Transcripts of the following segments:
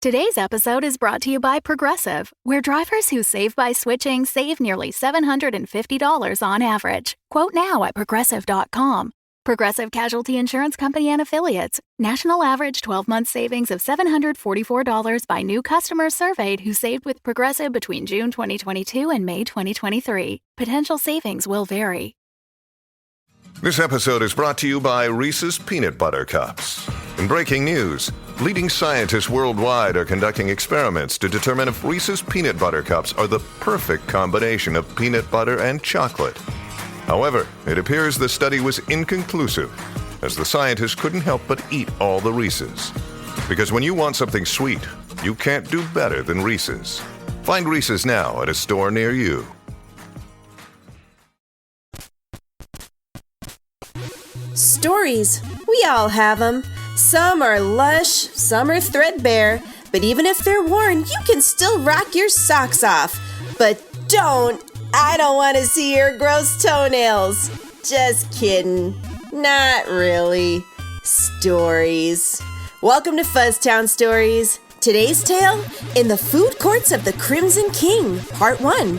Today's episode is brought to you by Progressive, where drivers who save by switching save nearly $750 on average. Quote now at Progressive.com. Progressive Casualty Insurance Company and Affiliates. National average 12-month savings of $744 by new customers surveyed who saved with Progressive between June 2022 and May 2023. Potential savings will vary. This episode is brought to you by Reese's Peanut Butter Cups. In breaking news, leading scientists worldwide are conducting experiments to determine if Reese's Peanut Butter Cups are the perfect combination of peanut butter and chocolate. However, it appears the study was inconclusive, as the scientists couldn't help but eat all the Reese's. Because when you want something sweet, you can't do better than Reese's. Find Reese's now at a store near you. Stories. We all have them. Some are lush, some are threadbare, but even if they're worn, you can still rock your socks off. But I don't want to see your gross toenails. Just kidding. Not really. Stories. Welcome to FUZZTOWN Stories. Today's tale, In the Food Courts of the Crimson King, Part 1.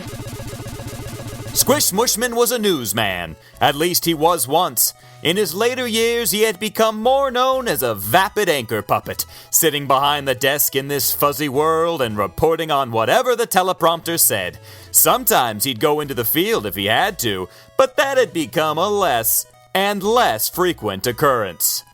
Squish Mushman was a newsman. At least he was once. In his later years, he had become more known as a vapid anchor puppet, sitting behind the desk in this fuzzy world and reporting on whatever the teleprompter said. Sometimes he'd go into the field if he had to, but that had become a less and less frequent occurrence.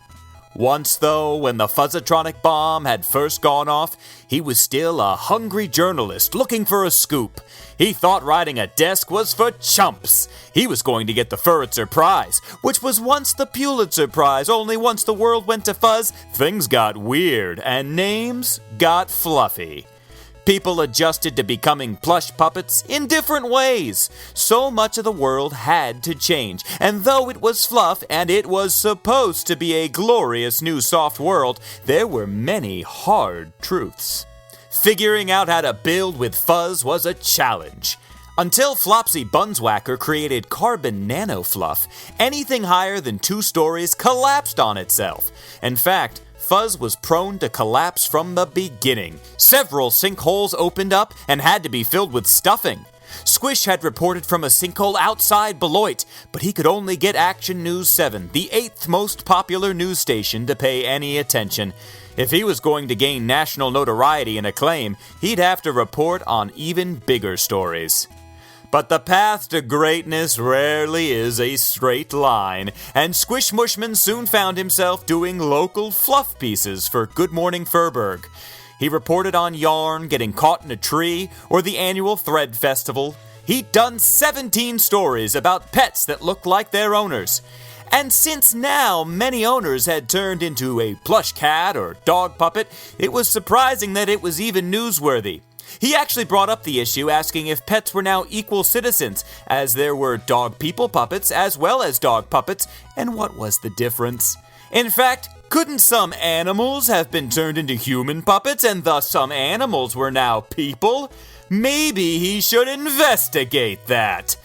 Once, though, when the Fuzzatronic bomb had first gone off, he was still a hungry journalist looking for a scoop. He thought riding a desk was for chumps. He was going to get the Pulitzer Prize, which was once the Pulitzer Prize, only once the world went to fuzz, things got weird and names got fluffy. People adjusted to becoming plush puppets in different ways. So much of the world had to change, and though it was fluff and it was supposed to be a glorious new soft world, there were many hard truths. Figuring out how to build with fuzz was a challenge. Until Flopsy Bunswhacker created carbon nanofluff, anything higher than 2 stories collapsed on itself. In fact, fuzz was prone to collapse from the beginning. Several sinkholes opened up and had to be filled with stuffing. Squish had reported from a sinkhole outside Beloit, but he could only get Action News 7, the 8th most popular news station, to pay any attention. If he was going to gain national notoriety and acclaim, he'd have to report on even bigger stories. But the path to greatness rarely is a straight line, and Squish Mushman soon found himself doing local fluff pieces for Good Morning Furberg. He reported on yarn getting caught in a tree or the annual Thread Festival. He'd done 17 stories about pets that looked like their owners. And since now many owners had turned into a plush cat or dog puppet, it was surprising that it was even newsworthy. He actually brought up the issue, asking if pets were now equal citizens, as there were dog people puppets as well as dog puppets, and what was the difference? In fact, couldn't some animals have been turned into human puppets, and thus some animals were now people? Maybe he should investigate that.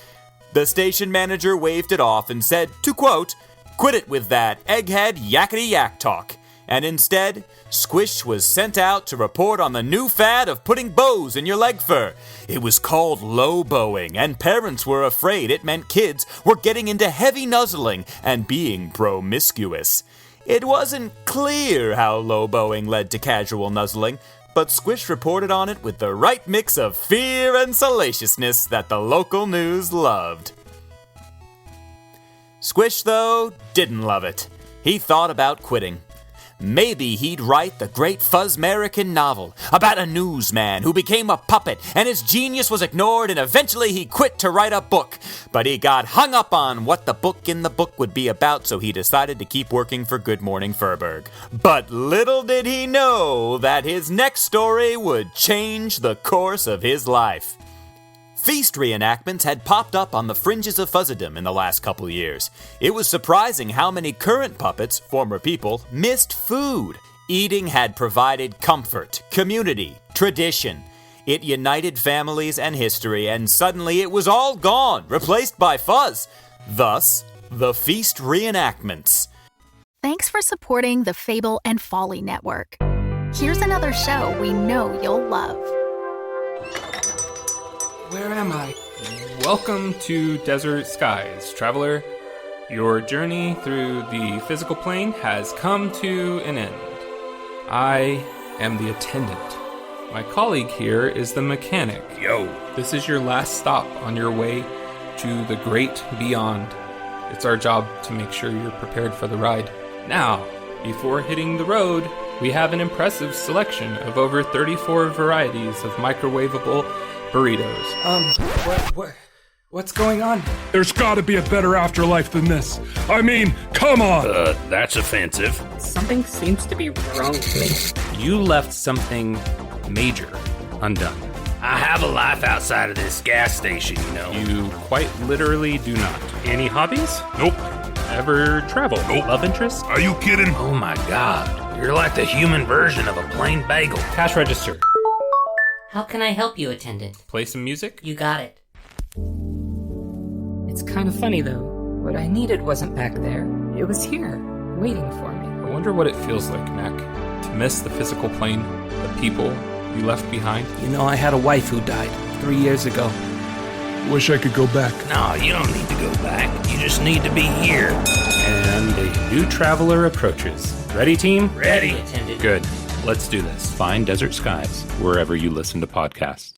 The station manager waved it off and said, to quote, "Quit it with that egghead yakety-yak talk." And instead, Squish was sent out to report on the new fad of putting bows in your leg fur. It was called low bowing, and parents were afraid it meant kids were getting into heavy nuzzling and being promiscuous. It wasn't clear how low bowing led to casual nuzzling, but Squish reported on it with the right mix of fear and salaciousness that the local news loved. Squish, though, didn't love it. He thought about quitting. Maybe he'd write the great Fuzzmerican novel about a newsman who became a puppet and his genius was ignored, and eventually he quit to write a book. But he got hung up on what the book in the book would be about, so he decided to keep working for Good Morning Furberg. But little did he know that his next story would change the course of his life. Feast reenactments had popped up on the fringes of fuzzdom in the last couple years. It was surprising how many current puppets, former people, missed food. Eating had provided comfort, community, tradition. It united families and history, and suddenly it was all gone, replaced by fuzz. Thus, the Feast reenactments. Thanks for supporting the Fable and Folly Network. Here's another show we know you'll love. Where am I? Welcome to Desert Skies, traveler. Your journey through the physical plane has come to an end. I am the attendant. My colleague here is the mechanic. Yo. This is your last stop on your way to the great beyond. It's our job to make sure you're prepared for the ride. Now, before hitting the road, we have an impressive selection of over 34 varieties of microwavable burritos. What's going on? There's gotta be a better afterlife than this. I mean, come on! That's offensive. Something seems to be wrong with me. You left something major undone. I have a life outside of this gas station, you know. You quite literally do not. Any hobbies? Nope. Ever travel? Nope. Love interest? Are you kidding? Oh my god, you're like the human version of a plain bagel. Cash register. How can I help you, attendant? Play some music? You got it. It's kind of funny, though. What I needed wasn't back there. It was here, waiting for me. I wonder what it feels like, Mac, to miss the physical plane, the people you left behind. You know, I had a wife who died 3 years ago. Wish I could go back. No, you don't need to go back. You just need to be here. And a new traveler approaches. Ready, team? Ready. Attendant. Good. Let's do this. Find Desert Skies wherever you listen to podcasts.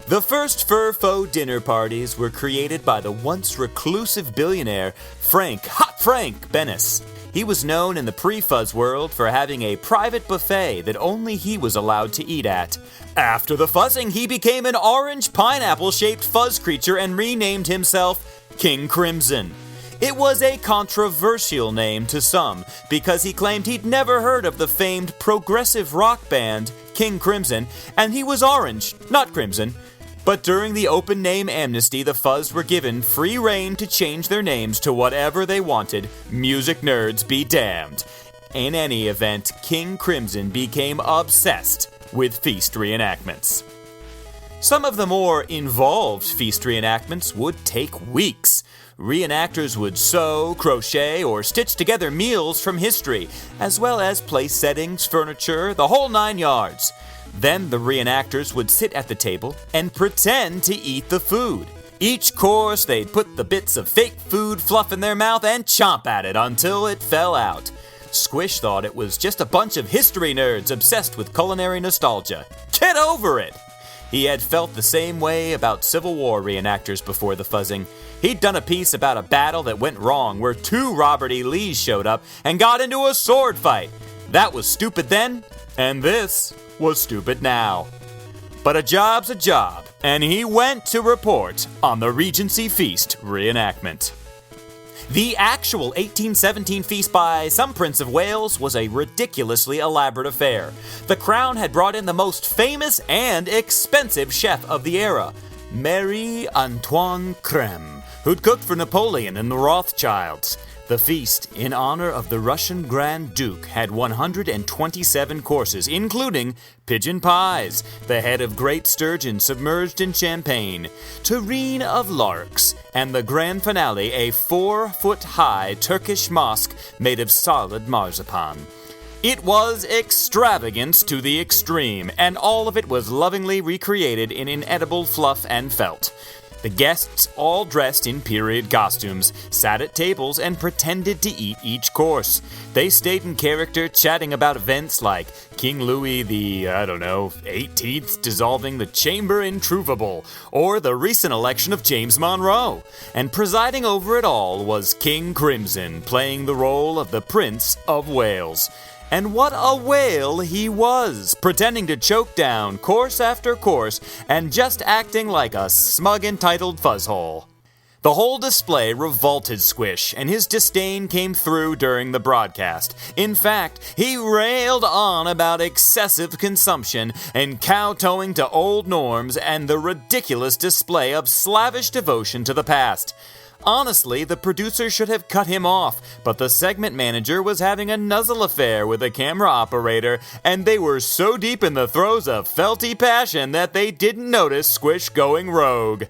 The first fur faux dinner parties were created by the once reclusive billionaire Hot Frank Bennis. He was known in the pre-fuzz world for having a private buffet that only he was allowed to eat at. After the fuzzing, he became an orange pineapple-shaped fuzz creature and renamed himself King Crimson. It was a controversial name to some because he claimed he'd never heard of the famed progressive rock band King Crimson, and he was orange, not crimson. But during the open name amnesty, the Fuzz were given free rein to change their names to whatever they wanted. Music nerds be damned. In any event, King Crimson became obsessed with feast reenactments. Some of the more involved feast reenactments would take weeks. Reenactors would sew, crochet, or stitch together meals from history, as well as place settings, furniture, the whole 9 yards. Then the reenactors would sit at the table and pretend to eat the food. Each course, they'd put the bits of fake food fluff in their mouth and chomp at it until it fell out. Squish thought it was just a bunch of history nerds obsessed with culinary nostalgia. Get over it! He had felt the same way about Civil War reenactors before the fuzzing. He'd done a piece about a battle that went wrong where 2 Robert E. Lees showed up and got into a sword fight. That was stupid then, and this was stupid now. But a job's a job, and he went to report on the Regency Feast reenactment. The actual 1817 feast by some Prince of Wales was a ridiculously elaborate affair. The crown had brought in the most famous and expensive chef of the era, Marie-Antoine Crème, who'd cooked for Napoleon and the Rothschilds. The feast, in honor of the Russian Grand Duke, had 127 courses, including pigeon pies, the head of great sturgeon submerged in champagne, terrine of larks, and the grand finale, a 4-foot-high Turkish mosque made of solid marzipan. It was extravagance to the extreme, and all of it was lovingly recreated in inedible fluff and felt. The guests, all dressed in period costumes, sat at tables and pretended to eat each course. They stayed in character, chatting about events like King Louis the, 18th dissolving the chamber introuvable, or the recent election of James Monroe. And presiding over it all was King Crimson, playing the role of the Prince of Wales. And what a whale he was, pretending to choke down course after course and just acting like a smug entitled fuzzhole. The whole display revolted Squish, and his disdain came through during the broadcast. In fact, he railed on about excessive consumption and kowtowing to old norms and the ridiculous display of slavish devotion to the past. Honestly, the producer should have cut him off, but the segment manager was having a nuzzle affair with a camera operator, and they were so deep in the throes of felty passion that they didn't notice Squish going rogue.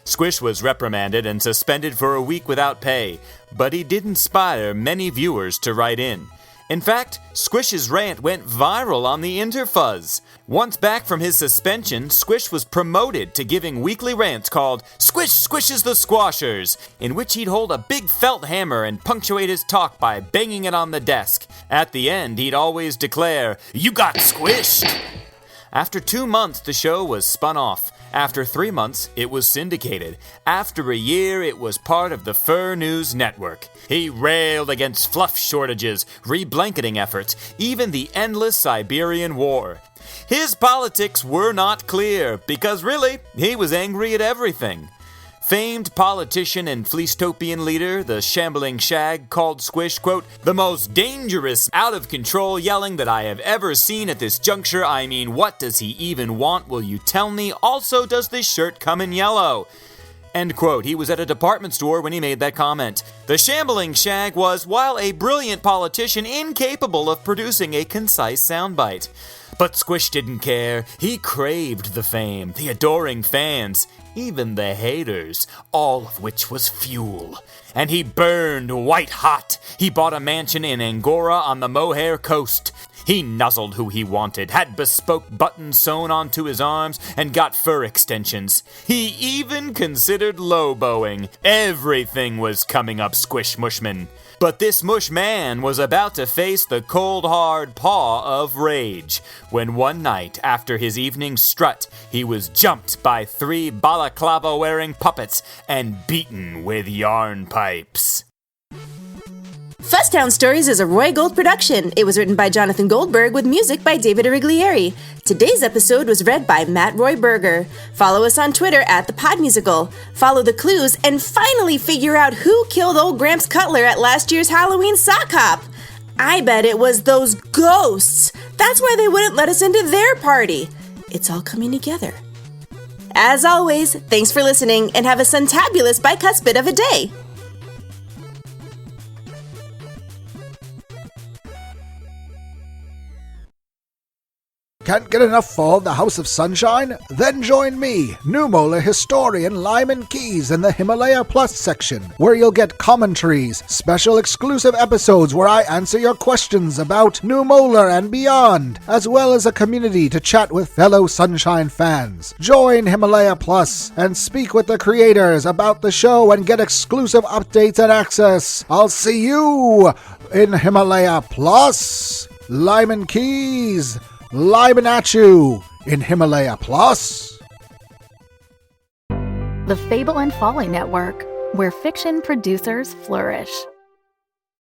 Squish was reprimanded and suspended for a week without pay, but he did inspire many viewers to write in. In fact, Squish's rant went viral on the Interfuzz. Once back from his suspension, Squish was promoted to giving weekly rants called Squish Squishes the Squashers, in which he'd hold a big felt hammer and punctuate his talk by banging it on the desk. At the end, he'd always declare, "You got squished!" After 2 months, the show was spun off. After 3 months, it was syndicated. After a year, it was part of the Fur News Network. He railed against fluff shortages, reblanketing efforts, even the endless Siberian War. His politics were not clear, because really, he was angry at everything. Famed politician and fleecetopian leader, the shambling shag, called Squish, quote, "the most dangerous, out-of-control yelling that I have ever seen at this juncture. I mean, what does he even want? Will you tell me? Also, does this shirt come in yellow?" End quote. He was at a department store when he made that comment. The shambling shag was, while a brilliant politician, incapable of producing a concise soundbite. But Squish didn't care. He craved the fame, the adoring fans, even the haters, all of which was fuel. And he burned white hot. He bought a mansion in Angora on the Mohair coast. He nuzzled who he wanted, had bespoke buttons sewn onto his arms, and got fur extensions. He even considered loboing. Everything was coming up Squish Mushman. But this mush man was about to face the cold hard paw of rage, when one night after his evening strut, he was jumped by 3 balaclava-wearing puppets and beaten with yarn pipes. FUZZTOWN Stories is a Roy Gold production. It was written by Jonathan Goldberg with music by David Origlieri. Today's episode was read by Matt Roy Berger. Follow us on Twitter at @ThePodMusical. Follow the clues and finally figure out who killed old Gramps Cutler at last year's Halloween sock hop. I bet it was those ghosts. That's why they wouldn't let us into their party. It's all coming together. As always, thanks for listening and have a suntabulous bicuspid of a day. Can't get enough fall the House of Sunshine? Then join me, New Molar historian Lyman Keys in the Himalaya Plus section, where you'll get commentaries, special exclusive episodes where I answer your questions about New Molar and beyond, as well as a community to chat with fellow Sunshine fans. Join Himalaya Plus and speak with the creators about the show and get exclusive updates and access. I'll see you in Himalaya Plus. Lyman Keys, Lyman at you in Himalaya Plus. The Fable and Folly Network, where fiction producers flourish.